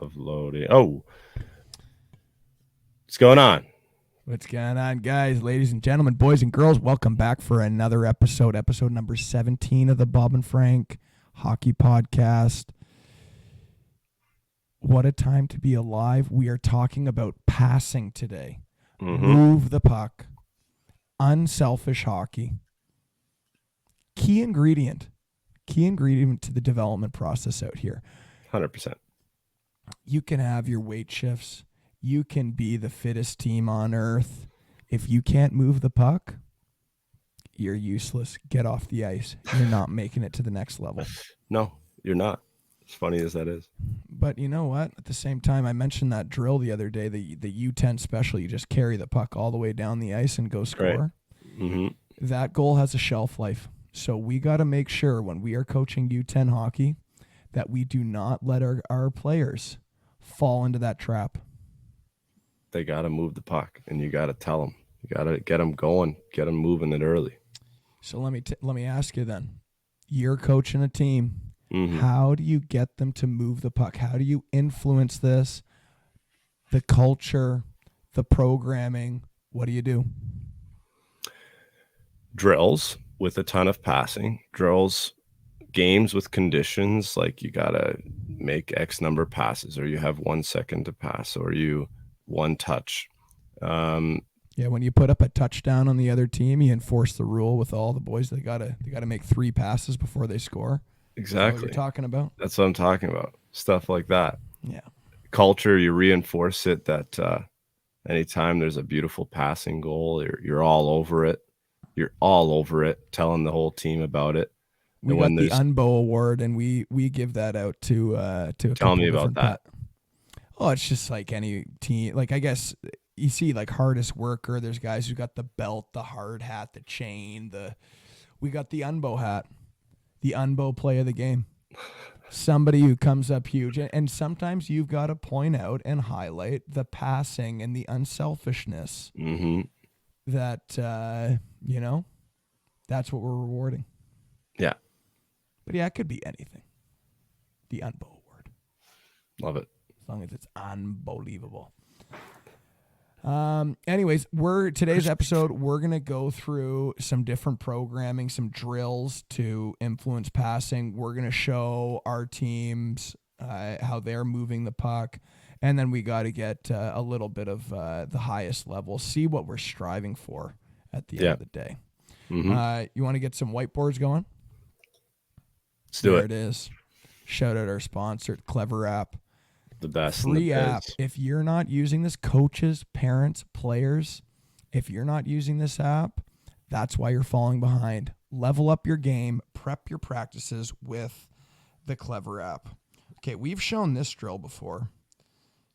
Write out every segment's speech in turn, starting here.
of loading. Oh, what's going on? What's going on, guys, ladies and gentlemen, boys and girls? Welcome back for another episode number 17 of the Bob and Frank Hockey Podcast. What a time to be alive. We are talking about passing today. Move the puck. Unselfish hockey. Key ingredient to the development process out here. 100%. You can have your weight shifts. You can be the fittest team on earth. If you can't move the puck, you're useless. Get off the ice. You're not making it to the next level. No, you're not. As funny as that is. But you know what? At the same time, I mentioned that drill the other day, the U10 special. You just carry the puck all the way down the ice and go score. Right. Mm-hmm. That goal has a shelf life. So we got to make sure when we are coaching U10 hockey that we do not let our players fall into that trap. They got to move the puck, and you got to tell them. You got to get them going, get them moving it early. So let me ask you then. You're coaching a team. Mm-hmm. How do you get them to move the puck? How do you influence this? The culture, the programming. What do? Drills with a ton of passing. Drills, games with conditions, like you got to make X number of passes, or you have 1 second to pass, or you one touch. When you put up a touchdown on the other team, you enforce the rule with all the boys. They gotta make 3 passes before they score. Exactly. That's what you're talking about. That's what I'm talking about. Stuff like that. Yeah. Culture, you reinforce it that anytime there's a beautiful passing goal, you're all over it. You're all over it, telling the whole team about it. We got the UNBO award, and we give that out to a tell me about that. Oh, it's just like any team. Like, I guess you see, like, hardest worker. There's guys who got the belt, the hard hat, the chain. We got the UNBO hat, the UNBO play of the game. Somebody who comes up huge, and sometimes you've got to point out and highlight the passing and the unselfishness. Mm-hmm. That that's what we're rewarding. Yeah. But yeah, it could be anything. The UNBO award. Love it. As long as it's unbelievable. Anyways, today's episode, we're going to go through some different programming, some drills to influence passing. We're going to show our teams how they're moving the puck. And then we got to get a little bit of the highest level, see what we're striving for at the end of the day. Mm-hmm. You want to get some whiteboards going? Let's do There it is. Shout out our sponsor, Clever App. The best. Free app. If you're not using this, coaches, parents, players, if you're not using this app, that's why you're falling behind. Level up your game, prep your practices with the Clever App. Okay, we've shown this drill before.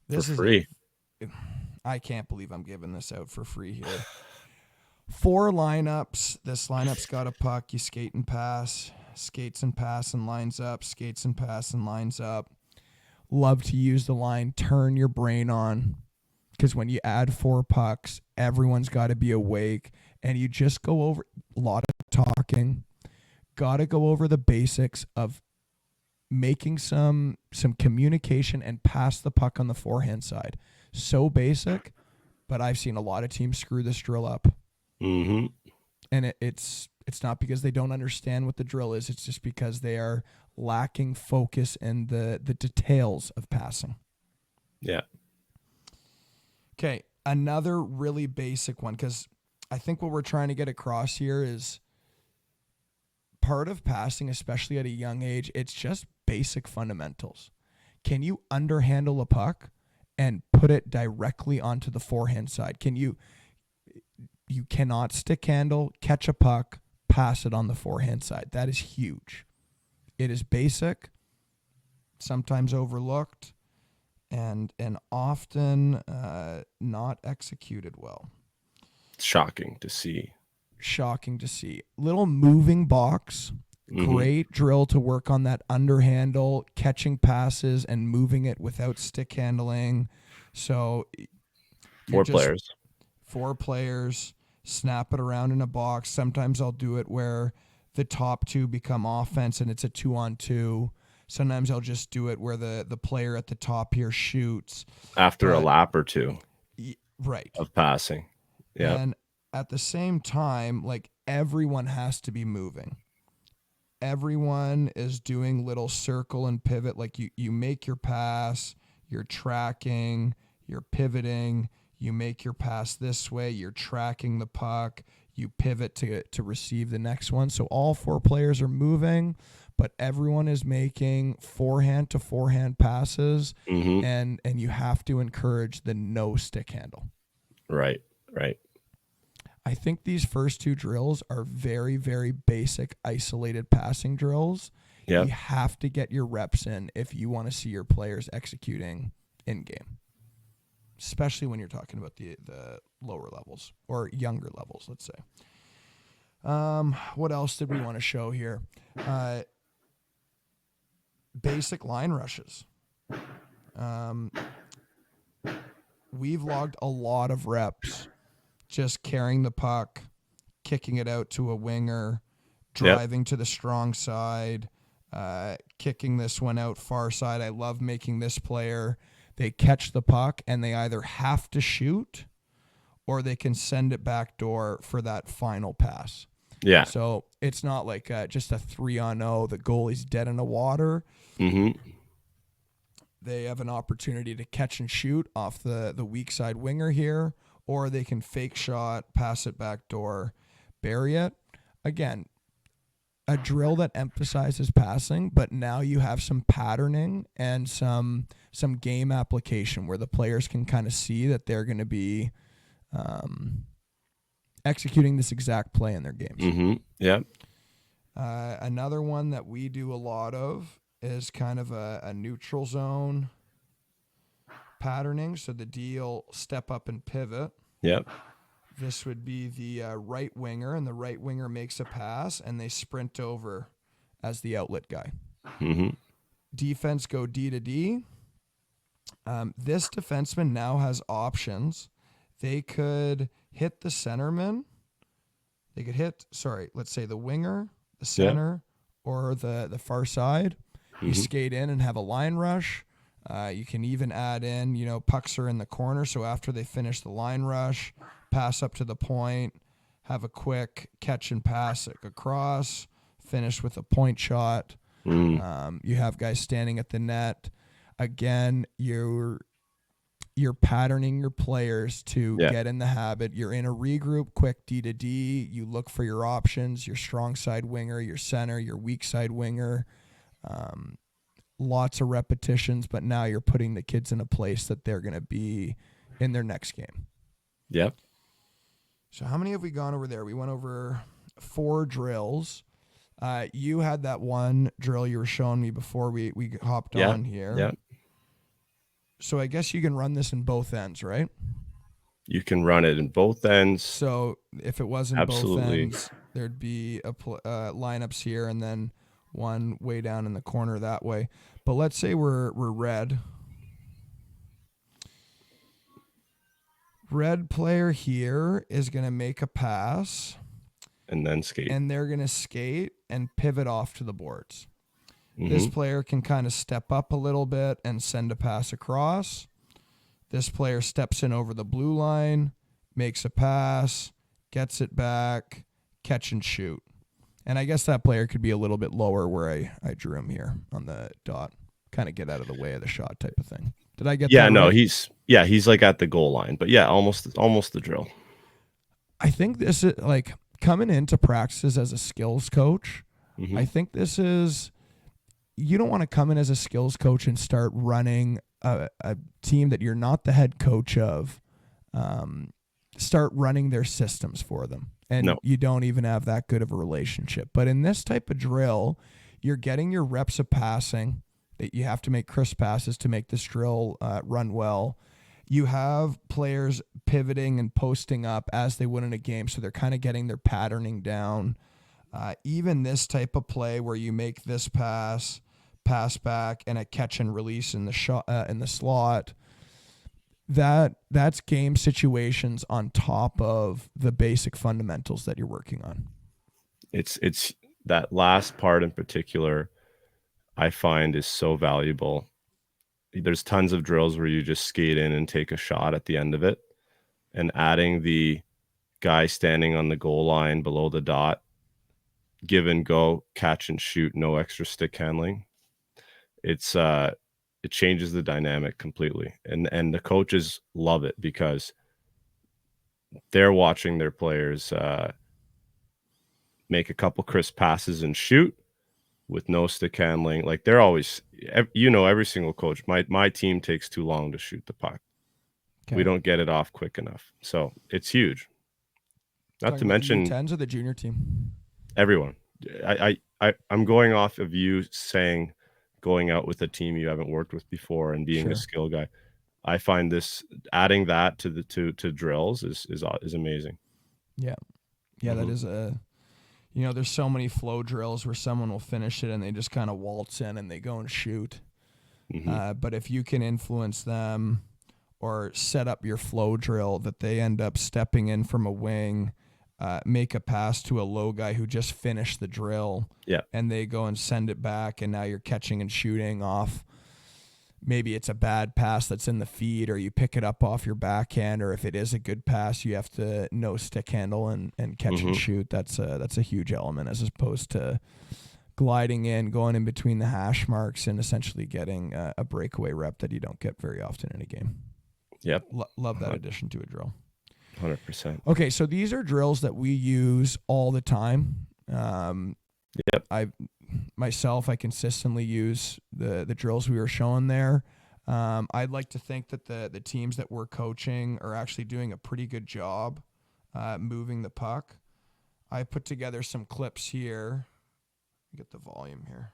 This is free. I can't believe I'm giving this out for free here. 4 lineups. This lineup's got a puck. You skate and pass. Skates and pass and lines up. Skates and pass and lines up. Love to use the line, turn your brain on. Because when you add 4 pucks, everyone's got to be awake. And you just go over a lot of talking. Got to go over the basics of making some communication and pass the puck on the forehand side. So basic, but I've seen a lot of teams screw this drill up. Mm-hmm. And it's not because they don't understand what the drill is. It's just because they are lacking focus in the details of passing. Yeah. Okay, another really basic one, because I think what we're trying to get across here is part of passing, especially at a young age, it's just basic fundamentals. Can you underhandle a puck and put it directly onto the forehand side? You cannot stick handle, catch a puck, pass it on the forehand side. That is huge. It is basic, sometimes overlooked, and often not executed well. Shocking to see. Little moving box. Mm-hmm. Great drill to work on that underhandle, catching passes and moving it without stick handling. So 4 players. 4 players, snap it around in a box. Sometimes I'll do it where the top 2 become offense and it's a 2-on-2. Sometimes I'll just do it where the player at the top here shoots. After a But lap or two right. of passing. Yep. And at the same time, like everyone has to be moving. Everyone is doing little circle and pivot. Like you make your pass, you're tracking, you're pivoting, you make your pass this way, you're tracking the puck, you pivot to receive the next one. So all four players are moving, but everyone is making forehand to forehand passes, Mm-hmm. and you have to encourage the no stick handle. Right. Right. I think these first two drills are very, very basic, isolated passing drills. You Yep. have to get your reps in if you want to see your players executing in game, especially when you're talking about the lower levels or younger levels, let's say. What else did we want to show here? Basic line rushes. We've logged a lot of reps just carrying the puck, kicking it out to a winger, Yep. driving to the strong side, kicking this one out far side. I love making this player. They catch the puck and they either have to shoot or they can send it back door for that final pass. Yeah. So it's not like just a 3-on-0, the goalie's dead in the water. Mm-hmm. They have an opportunity to catch and shoot off the weak side winger here, or they can fake shot, pass it back door, bury it. Again, a drill that emphasizes passing, but now you have some patterning and some game application where the players can kind of see that they're going to be executing this exact play in their games. Mm-hmm. Yep. Another one that we do a lot of is kind of a neutral zone patterning. So the D will step up and pivot. Yep. This would be the right winger, and the right winger makes a pass, and they sprint over as the outlet guy. Mm-hmm. Defense go D to D. This defenseman now has options. They could hit the centerman. They could hit, let's say the winger, the center, or the far side. You skate in and have a line rush. You can even add in, pucks are in the corner. So after they finish the line rush, pass up to the point, have a quick catch and pass across, finish with a point shot. You have guys standing at the net. Again, you're patterning your players to get in the habit. You're in a regroup, quick D to D. You look for your options, your strong side winger, your center, your weak side winger. Lots of repetitions, but now you're putting the kids in a place that they're going to be in their next game. Yep. So how many have we gone over there? We went over 4 drills. You had that one drill you were showing me before we hopped on here. Yeah. So I guess you can run this in both ends, right? You can run it in both ends. So if it was in both ends, there'd be lineups here and then one way down in the corner that way. But let's say we're red. Red player here is going to make a pass. And then skate. And they're going to skate and pivot off to the boards. This player can kind of step up a little bit and send a pass across. This player steps in over the blue line, makes a pass, gets it back, catch and shoot. And I guess that player could be a little bit lower where I drew him here on the dot. Kind of get out of the way of the shot type of thing. Did I get that right? No, he's like at the goal line. But yeah, almost the drill. I think this is like coming into practices as a skills coach. I think this is, you don't want to come in as a skills coach and start running a team that you're not the head coach of, start running their systems for them. And you don't even have that good of a relationship. But in this type of drill, you're getting your reps of passing. That you have to make crisp passes to make this drill run well. You have players pivoting and posting up as they would in a game, so they're kind of getting their patterning down. Even this type of play where you make this pass back, and a catch and release in the shot in the slot. That's game situations on top of the basic fundamentals that you're working on. It's that last part in particular. I find is so valuable. There's tons of drills where you just skate in and take a shot at the end of it, and adding the guy standing on the goal line below the dot, give and go, catch and shoot, no extra stick handling. It's it changes the dynamic completely. And the coaches love it because they're watching their players make a couple crisp passes and shoot with no stick handling. Like they're always, every single coach. My team takes too long to shoot the puck. We Okay. don't get it off quick enough, so it's huge. Not Talking to about the mention U10s or the junior team? everyone. I'm going off of you saying going out with a team you haven't worked with before and being a Sure. skill guy. I find this adding that to the to drills is amazing. Yeah. Yeah, that Mhm. is there's so many flow drills where someone will finish it and they just kind of waltz in and they go and shoot. Mhm. But if you can influence them or set up your flow drill that they end up stepping in from a wing, make a pass to a low guy who just finished the drill, Yeah. and they go and send it back, and now you're catching and shooting off. Maybe it's a bad pass that's in the feed, or you pick it up off your backhand, or if it is a good pass, you have to know stick handle and catch and Mhm. shoot. That's a huge element as opposed to gliding in, going in between the hash marks, and essentially getting a breakaway rep that you don't get very often in a game. Yep. Love that addition to a drill. 100%. Okay, so these are drills that we use all the time. Yep. I consistently use the drills we were showing there. I'd like to think that the teams that we're coaching are actually doing a pretty good job moving the puck. I put together some clips here. Get the volume here.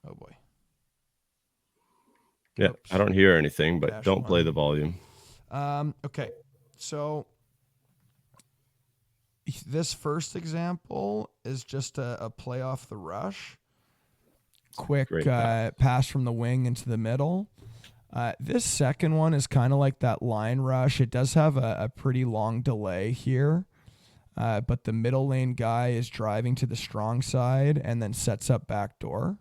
Oh boy. Yeah. Oops. I don't hear anything, but don't play -1. the volume. Okay, so this first example is just a play off the rush. Quick Great pass. pass from the wing into the middle. This second one is kind of like that line rush. It does have a pretty long delay here, but the middle lane guy is driving to the strong side and then sets up backdoor.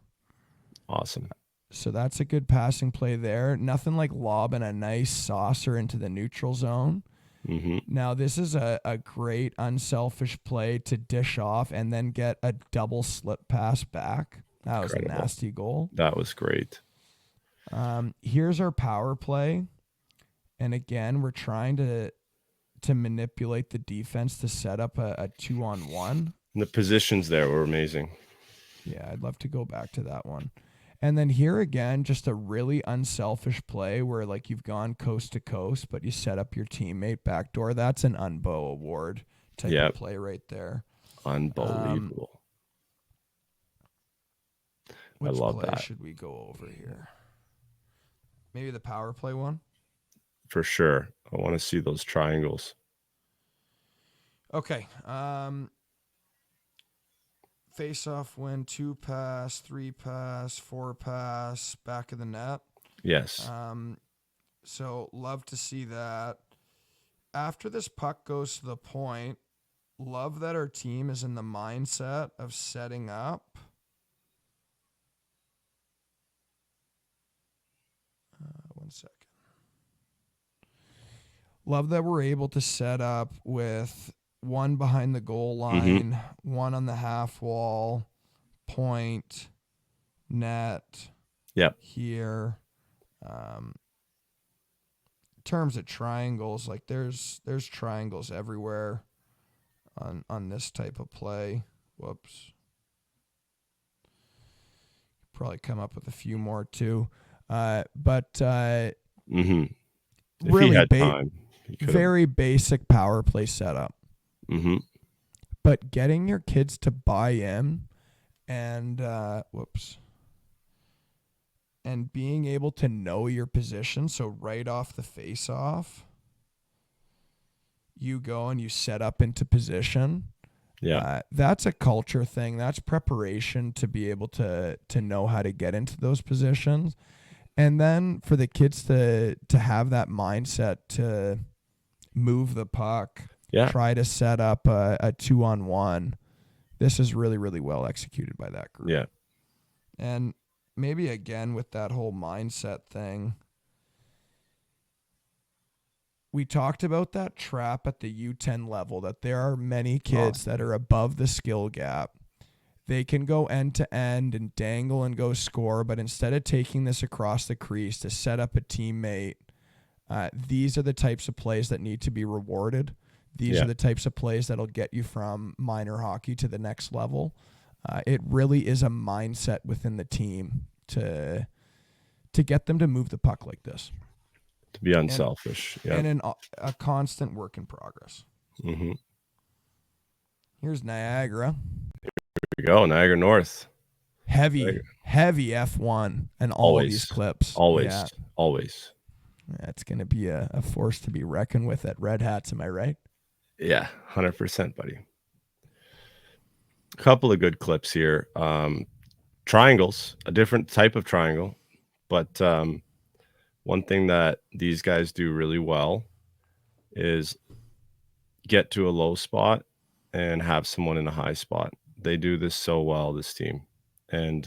Awesome. So that's a good passing play there. Nothing like lobbing a nice saucer into the neutral zone. Mhm. Now, this is a great unselfish play to dish off and then get a double slip pass back. That was a Incredible. nasty goal. That was great. Here's our power play. And again, we're trying to manipulate the defense to set up a 2-on-1. And the positions there were amazing. Yeah, I'd love to go back to that one. And then here again, just a really unselfish play where like you've gone coast to coast, but you set up your teammate backdoor. That's an Unbo award type Yep. of play right there. Unbelievable. Which love play that. should we go over here? Maybe the power play one? For sure. I want to see those triangles. Okay. Face off win, 2 pass, 3 pass, 4 pass, back of the net. Yes. So love to see that. After this puck goes to the point, love that our team is in the mindset of setting up. One second. Love that we're able to set up with one behind the goal line, one on the half wall, point, net. Yep. Here. In terms of triangles, like there's triangles everywhere on this type of play. Whoops. Probably come up with a few more too. But If really he had time, he could have. very basic power play setup. But getting your kids to buy in and and being able to know your position. So right off the face off, you go and you set up into position. Yeah. That's a culture thing. That's preparation to be able to know how to get into those positions. And then for the kids to have that mindset to move the puck, Yeah. try to set up a 2-on-1, This is really, really well executed by that group. Yeah. And maybe again with that whole mindset thing, we talked about that trap at the U10 level, that there are many Oh, kids that are above the skill gap. They can go end to end and dangle and go score, but instead of taking this across the crease to set up a teammate, these are the types of plays that need to be rewarded. These yeah. are the types of plays that'll get you from minor hockey to the next level. It really is a mindset within the team to get them to move the puck like this, To be and unselfish. Yeah. a constant work in progress. Mm-hmm. Here's Niagara, Here we go. Niagara North. heavy Niagara. heavy F1 and all these Always. clips. Always. Yeah, Always. that's gonna be a force to be reckoned with at Red Hats. Am I right? Yeah. 100%, buddy. A couple of good clips here. Triangles, a different type of triangle. But one thing that these guys do really well is get to a low spot and have someone in a high spot. They do this so well, this team. And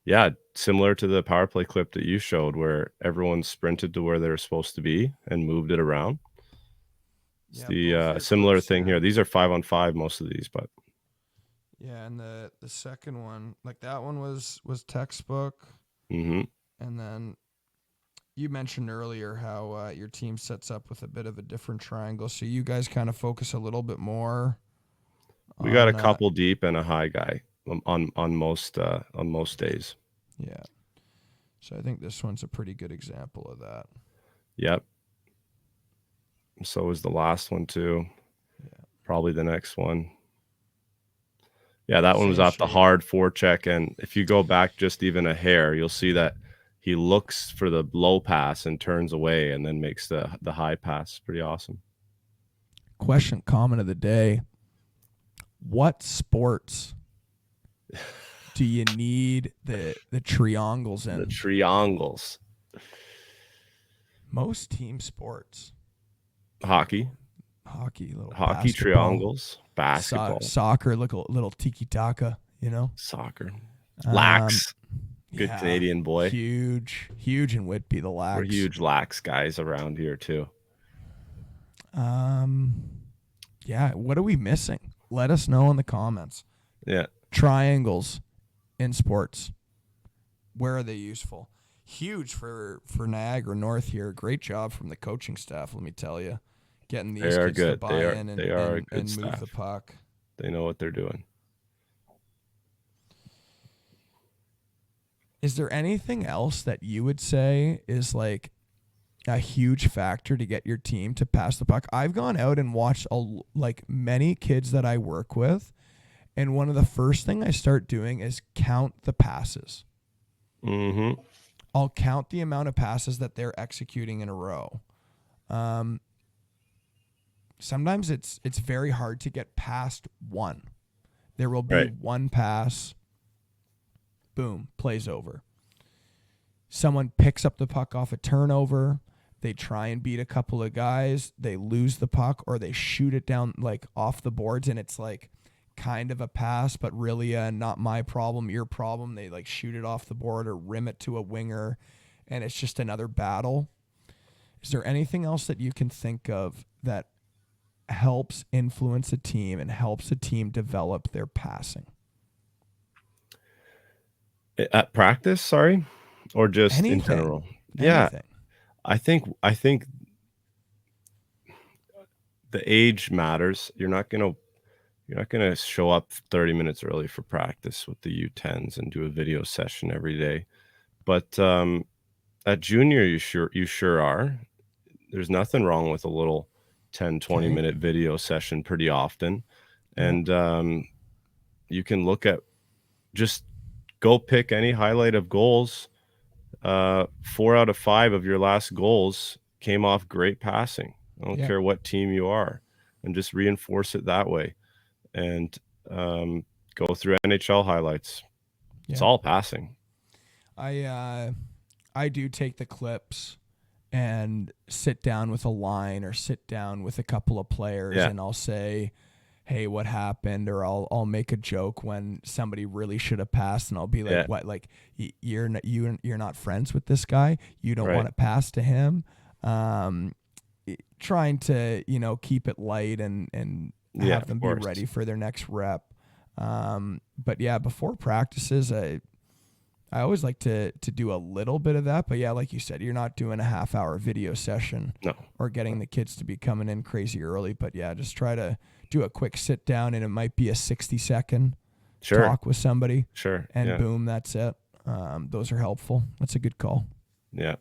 yeah, similar to the power play clip that you showed where everyone sprinted to where they were supposed to be and moved it around. It's Yeah, the both your similar clips thing here. here. These are 5-on-5, most of these, but Yeah, and the second one, like that one was textbook, hmm and then you mentioned earlier how your team sets up with a bit of a different triangle, so you guys kind of focus a little bit more we got a on couple deep and a high guy on most days. yeah. So I think this one's a pretty good example of that. Yep. So is the last one too. Yeah, Probably the next one. Yeah, that one was same off the shape. hard forecheck, and if you go back just even a hair, you'll see that he looks for the low pass and turns away, and then makes the high pass. Pretty awesome. Question comment of the day: what sports do you need the triangles The in? triangles, Most team sports, hockey, hockey, little hockey basketball, triangles, basketball, soccer, little tiki taka, you know. soccer, Um, lax. Good yeah, Canadian boy. huge in Whitby, the We're lax. huge lax guys around here too. Um, yeah, what are we missing? Let us know in the comments. Yeah, Triangles in sports, where are they useful? Huge for Niagara North here. Great job from the coaching staff, let me tell you, getting they these are kids to good. buy in They are a good and move the staff. puck. They know what they're doing. Is there anything else that you would say is like a huge factor to get your team to pass the puck? I've gone out and watched like many kids that I work with, and one of the first thing I start doing is count the passes. Mm-hmm. I'll count the amount of passes that they're executing in a row. Um, Sometimes it's very hard to get past one. There will be Right. one pass, boom, plays over. Someone picks up the puck off a turnover. They try and beat a couple of guys. They lose the puck or they shoot it down like off the boards, and it's like kind of a pass, but really not my problem, your problem. They like shoot it off the board or rim it to a winger, and it's just another battle. Is there anything else that you can think of that helps influence a team and helps a team develop their passing? At practice, sorry, or just in Anything. general? Yeah, Anything. I think the age matters. You're not gonna show up 30 minutes early for practice with the U10s and do a video session every day. But at junior, you sure are. There's nothing wrong with a little 10, 20 Okay. minute video session pretty often. Yeah. And you can look at just go pick any highlight of goals. 4 out of 5 of your last goals came off great passing. I don't Yeah. care what team you are, and just reinforce it that way. And go through NHL highlights. It's Yeah. all passing. I do take the clips and sit down with a line or sit down with a couple of players Yeah. and I'll say, hey, what happened? Or I'll make a joke when somebody really should have passed, and I'll be like, Yeah. what? Like you're not friends with this guy. You don't want Right. to pass to him. Um, Trying to keep it light and Yeah, have of them be course. ready for their next rep. But yeah, before practices, I always like to do a little bit of that. But yeah, like you said, you're not doing a half-hour video session No. or getting the kids to be coming in crazy early. But yeah, just try to do a quick sit down, and it might be a 60-second Sure. talk with somebody, Sure. and Yeah. boom, that's it. Those are helpful. That's a good call. Yeah.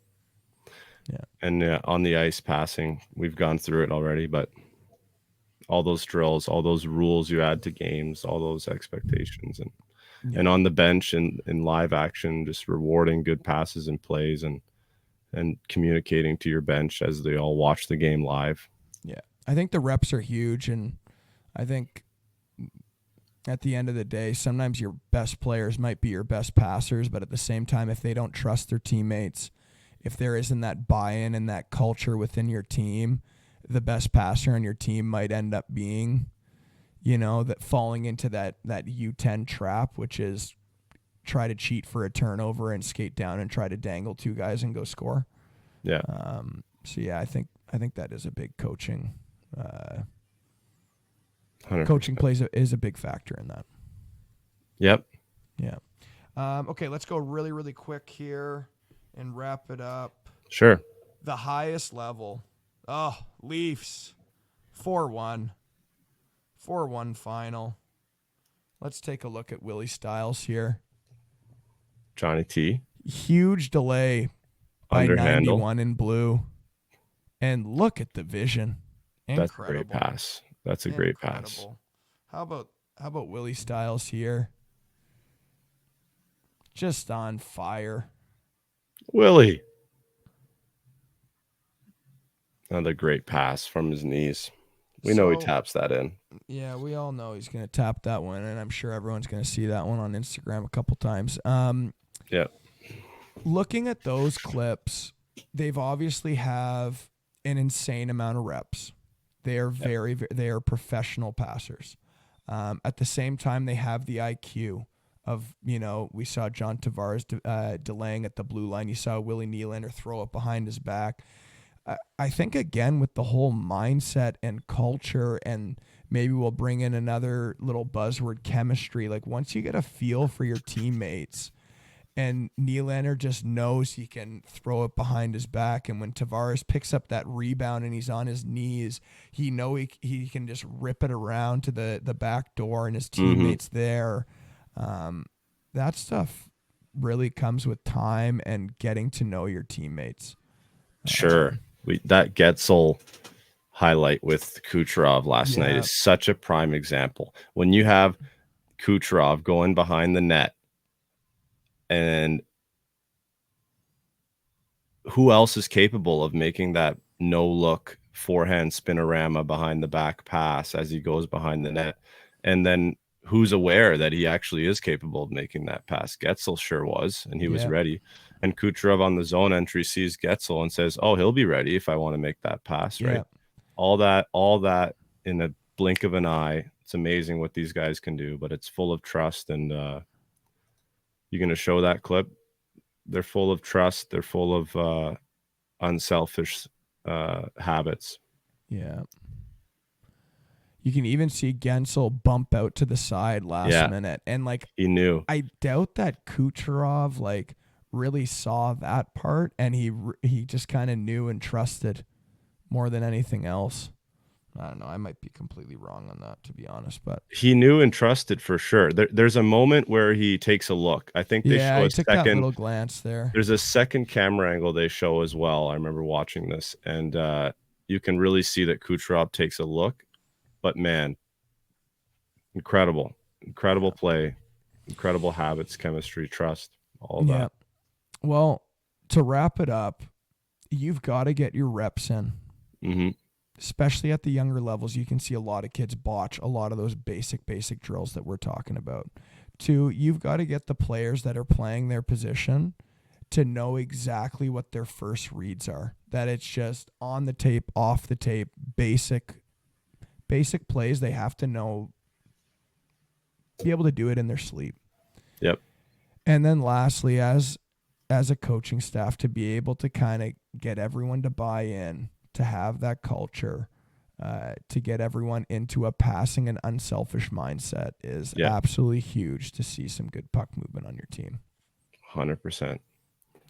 Yeah. And on the ice passing, we've gone through it already, but all those drills, all those rules you add to games, all those expectations, and Yeah. on the bench and in live action, just rewarding good passes and plays and communicating to your bench as they all watch the game live. Yeah. I think the reps are huge, and I think at the end of the day, sometimes your best players might be your best passers, but at the same time, if they don't trust their teammates, if there isn't that buy-in and that culture within your team, the best passer on your team might end up being, that falling into that U10 trap, which is try to cheat for a turnover and skate down and try to dangle two guys and go score. Yeah. So yeah, I think that is a big coaching 100%. plays is a big factor in that. Yep. Yeah. Okay, let's go really, really quick here and wrap it up. Sure. The highest level. Oh, Leafs. 4-1. 4-1 final. Let's take a look at Willie Styles here. Johnny T. Huge delay by Underhandle. 91 in blue. And look at the vision. That's a great Incredible. pass. That's a great pass. Incredible. How about Willie Styles here? Just on fire. Willie. Another great pass from his knees. We know he So, taps that in. yeah, we all know he's going to tap that one, and I'm sure everyone's going to see that one on Instagram a couple times. Yeah. Looking at those clips, they've obviously have an insane amount of reps. They are they are professional passers. At the same time, they have the IQ of, we saw John Tavares delaying at the blue line. You saw Willie Nylander throw it behind his back. I think, again, with the whole mindset and culture, and maybe we'll bring in another little buzzword, chemistry. Like, once you get a feel for your teammates, and Nylander just knows he can throw it behind his back, and when Tavares picks up that rebound and he's on his knees, he can just rip it around to the back door, and his Mm-hmm. teammates there. That stuff really comes with time and getting to know your teammates. Sure. That Getzel highlight with Kucherov last night Yeah. is such a prime example. When you have Kucherov going behind the net, and who else is capable of making that no-look forehand spinorama behind the back pass as he goes behind the net? And then who's aware that he actually is capable of making that pass? Getzel sure was, and he was Yeah. ready. And Kucherov on the zone entry sees Getzel and says, "Oh, he'll be ready if I want to make that pass," right? Yeah. All that in a blink of an eye. It's amazing what these guys can do, but it's full of trust. And you're going to show that clip. They're full of trust. They're full of unselfish habits. Yeah. You can even see Gensel bump out to the side last Yeah, minute. And he knew. I doubt that Kucherov really saw that part, and he just kind of knew and trusted more than anything else. I don't know. I might be completely wrong on that, to be honest, but He knew and trusted for sure. There's a moment where he takes a look. I think they yeah, show he a took that second. little glance there. There's a second camera angle they show as well. I remember watching this, and you can really see that Kucherov takes a look. But man, incredible Yeah. play, incredible habits, chemistry, trust, all of Yeah. that. Well, to wrap it up, you've got to get your reps in. Mm-hmm. Especially at the younger levels, you can see a lot of kids botch a lot of those basic drills that we're talking about. Two, you've got to get the players that are playing their position to know exactly what their first reads are. That it's just on the tape, off the tape, basic basic plays they have to know, be able to do it in their sleep. Yep. And then lastly, as a coaching staff, to be able to kind of get everyone to buy in, to have that culture, to get everyone into a passing and unselfish mindset is Yeah. absolutely huge to see some good puck movement on your team. 100%.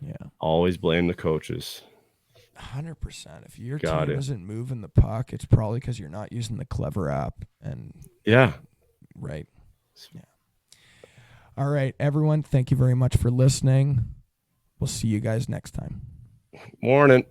Yeah. Always blame the coaches. 100%. If your Got team it. isn't moving the puck, it's probably because you're not using the clever app. And Yeah. right. Yeah. All right, everyone. Thank you very much for listening. We'll see you guys next time. Morning.